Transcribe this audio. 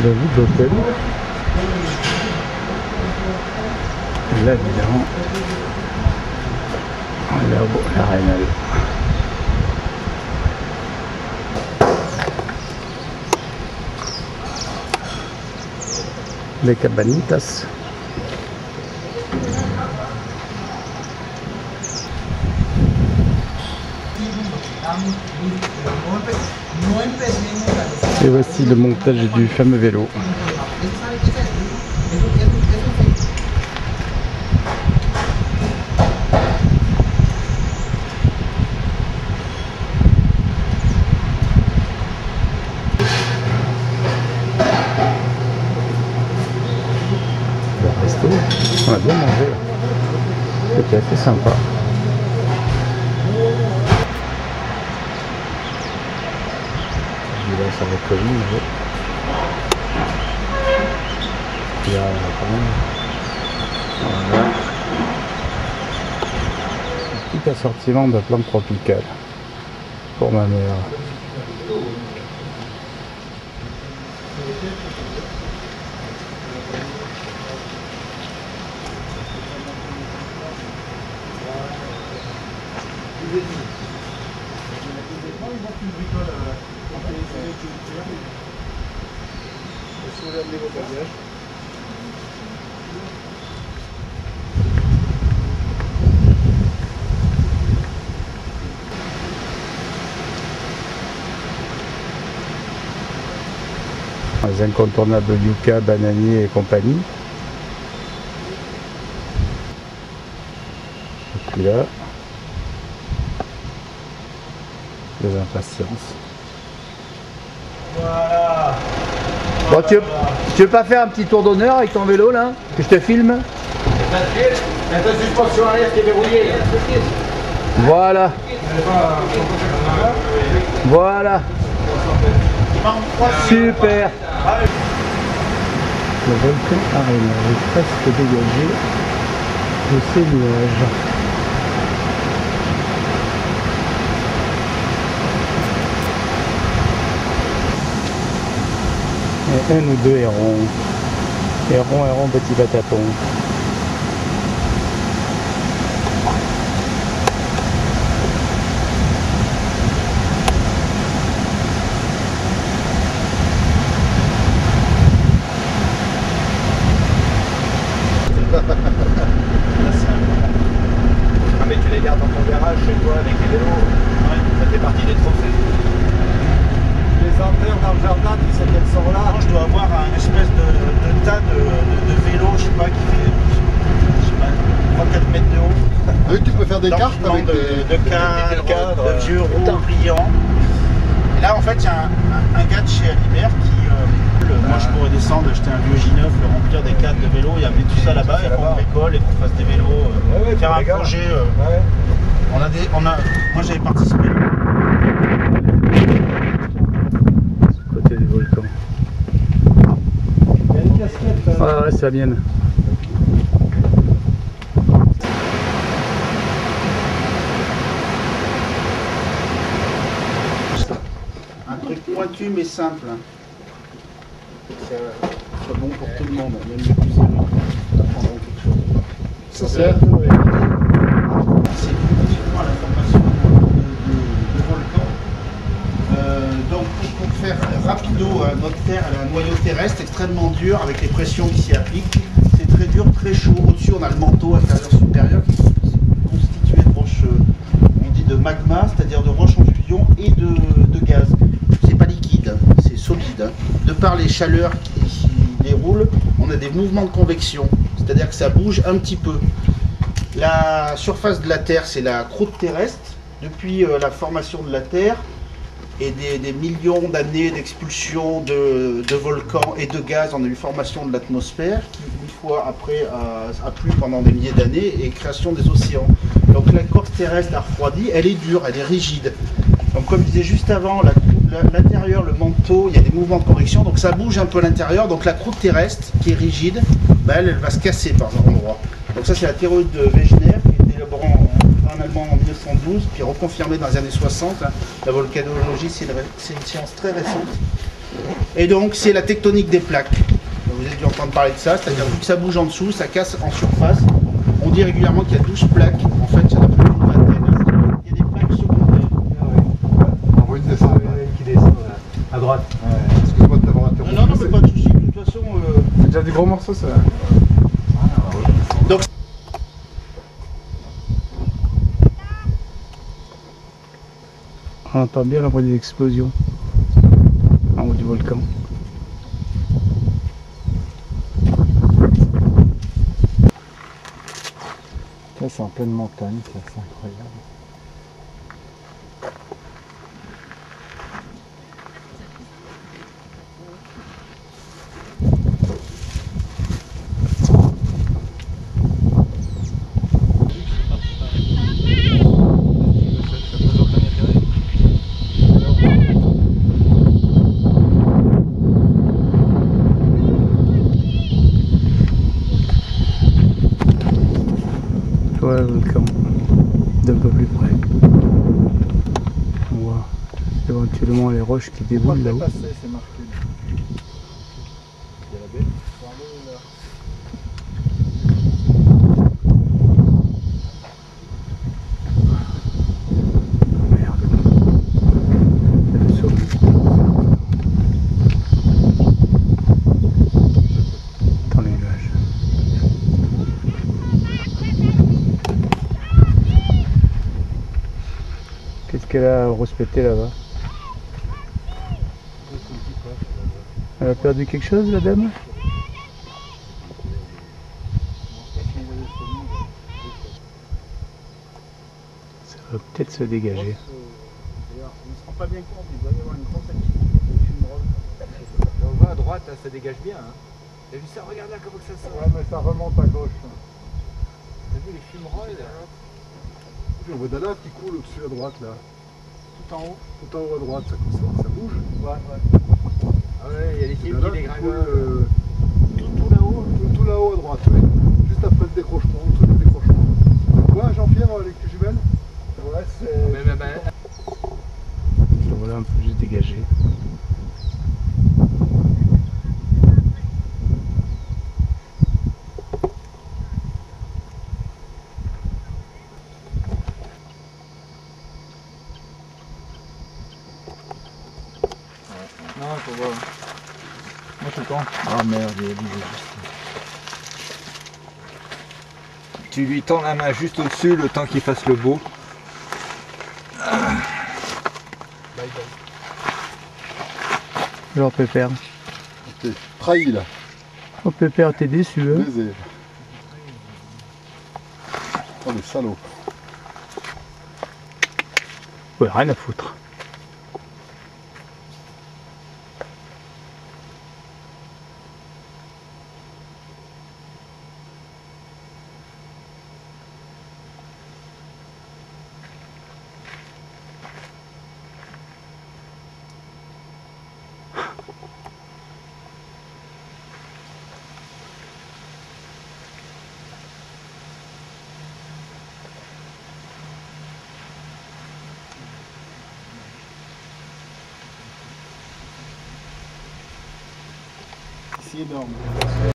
de vue de l'hôtel. Et là, évidemment, là-haut, la Rénale. Les cabanitas. Et voici le montage du fameux vélo. Le resto, on a bien mangé. C'était assez sympa. Là, ça va être lui, mais... Il y a quand même... Voilà. Un petit assortiment de plantes tropicales pour ma mère. Les incontournables yucca, bananier et compagnie. Et puis là, les impatiences. Voilà. Bon, tu veux pas faire un petit tour d'honneur avec ton vélo là? Que je te filme? La suspension arrière qui est verrouillée. Voilà. Voilà. Super. Le volcan Arena est presque dégagé de ces nuages. Et un ou deux hérons. Héron, petit bataton. Ah mais tu les gardes dans ton garage chez toi avec les vélos, ouais, ça fait partie des trophées. Les enterres dans le jardin, tu sais qu'elles sont là. Je dois avoir un espèce de tas de vélos, je sais pas, qui fait je sais pas, 3-4 mètres de haut. Oui, tu peux faire des cartes avec de cadres, de vieux roues brillants. Et là en fait il y a un gars de chez Alibert qui moi je pourrais descendre, acheter un vieux J9, le remplir des cadres de vélo et amener tout ça là-bas et qu'on bricole et qu'on fasse des vélos, faire un projet. Moi j'avais participé. Côté du volcan. Il y a une casquette. Ah ouais, c'est la mienne. Un truc pointu mais simple. Que ça soit bon pour tout le monde, même les plus aimés apprendront quelque chose. Ça sert. C'est effectivement la formation de volcan. Donc pour faire rapido, notre Terre elle a un noyau terrestre extrêmement dur avec les pressions qui s'y appliquent. C'est très dur, très chaud. Au-dessus on a le manteau inférieur supérieur qui est constitué de roches, on dit de magma, c'est-à-dire de roches en fusion et de gaz. C'est pas liquide, c'est solide. De par les chaleurs qui déroulent, on a des mouvements de convection, c'est-à-dire que ça bouge un petit peu. La surface de la Terre, c'est la croûte terrestre. Depuis la formation de la Terre et des millions d'années d'expulsion de volcans et de gaz, on a eu formation de l'atmosphère qui, une fois après, a plu pendant des milliers d'années et création des océans. Donc la corps terrestre a refroidi, elle est dure, elle est rigide. Donc comme je disais juste avant, l'intérieur, le manteau, il y a des mouvements de convection, donc ça bouge un peu à l'intérieur. Donc la croûte terrestre, qui est rigide, elle va se casser par endroits. Donc ça c'est la théorie de Wegener, qui était élaborée en allemand en 1912, puis reconfirmée dans les années 60. La volcanologie, c'est une science très récente. Et donc c'est la tectonique des plaques. Vous avez dû entendre parler de ça, c'est-à-dire que ça bouge en dessous, ça casse en surface. On dit régulièrement qu'il y a 12 plaques, en fait il y en a plus d'une vingtaine. Il y a des plaques secondaires. On voit une descente. Qui descend à droite. Ouais. Excuse-moi de t'avoir interrompu. Non, mais pas de soucis, de toute façon... C'est déjà des gros morceaux, ça. Donc, on entend bien la voix des explosions en haut du volcan. Là, c'est en pleine montagne, ça, c'est incroyable. Voilà le volcan d'un peu plus près. On voit éventuellement les roches qui déboulent là-haut. C'est marqué. Il y a la baie. Merde. Le sommet. Dans les nuages. Qu'est-ce qu'elle a respecté là-bas? Elle a perdu quelque chose, la dame? Ça va peut-être se dégager. On ne se rend pas bien compte, il doit y avoir une grosse activité de fumerolles. On voit à droite, là, ça dégage bien. Hein. T'as vu ça? Regarde là comment que ça sort. Ouais, mais ça remonte à gauche. T'as vu les fumerolles là? On voit Dala qui coule au-dessus à droite, là. Tout en haut. Tout en haut à droite, ça bouge. Ouais. Ah ouais, il y a les films Dala qui qui dégringolent. coule Tout là-haut. tout là-haut à droite, oui. Juste après le décrochement, au-dessus du décrochement. Quoi, Jean-Pierre, avec les jumelles? Ouais, c'est... Le voilà un peu juste dégagé. Non, il faut voir. Moi tout le temps. Ah merde, il y a juste. Tu lui tends la main juste au-dessus le temps qu'il fasse le beau. Alors Pépère. T'es trahi, là. Oh Pépère, t'es déçu, hein? Baiser. Oh, les salauds. Ouais, rien à foutre. C'est énorme.